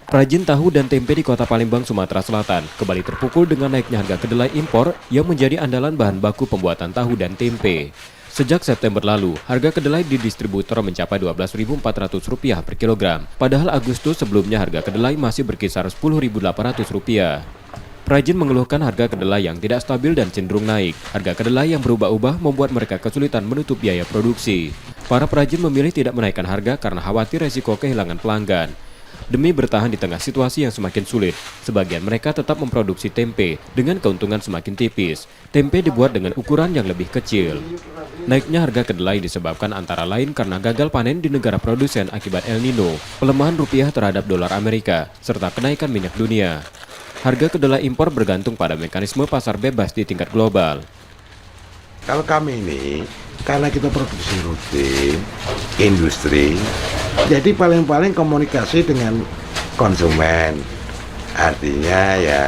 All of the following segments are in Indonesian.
Perajin tahu dan tempe di Kota Palembang, Sumatera Selatan kembali terpukul dengan naiknya harga kedelai impor yang menjadi andalan bahan baku pembuatan tahu dan tempe. Sejak September lalu, harga kedelai di distributor mencapai Rp12.400 per kilogram. Padahal Agustus sebelumnya harga kedelai masih berkisar Rp10.800. Perajin mengeluhkan harga kedelai yang tidak stabil dan cenderung naik. Harga kedelai yang berubah-ubah membuat mereka kesulitan menutup biaya produksi. Para perajin memilih tidak menaikkan harga karena khawatir resiko kehilangan pelanggan. Demi bertahan di tengah situasi yang semakin sulit, sebagian mereka tetap memproduksi tempe dengan keuntungan semakin tipis. Tempe dibuat dengan ukuran yang lebih kecil. Naiknya harga kedelai disebabkan antara lain karena gagal panen di negara produsen akibat El Nino, pelemahan rupiah terhadap dolar Amerika, serta kenaikan minyak dunia. Harga kedelai impor bergantung pada mekanisme pasar bebas di tingkat global. Kalau kami ini, karena kita produksi rutin, industri, jadi paling-paling komunikasi dengan konsumen. Artinya ya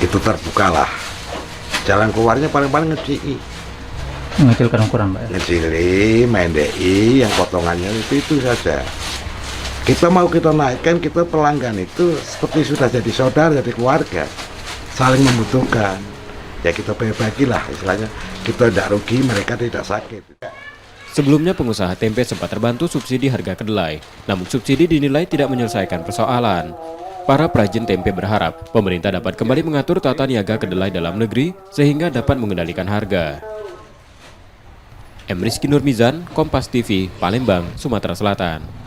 itu terbuka lah. Jalan keluarnya paling-paling mengecilkan ukuran, Pak. ngecili, mendei, yang potongannya itu saja. Kita mau kita naikkan, kita pelanggan itu seperti sudah jadi saudara, jadi keluarga, saling membutuhkan. Ya kita bagilah istilahnya, kita tidak rugi, mereka tidak sakit. Sebelumnya pengusaha tempe sempat terbantu subsidi harga kedelai, namun subsidi dinilai tidak menyelesaikan persoalan. Para perajin tempe berharap pemerintah dapat kembali mengatur tata niaga kedelai dalam negeri sehingga dapat mengendalikan harga. M. Rizky Nurmizan, Kompas TV, Palembang, Sumatera Selatan.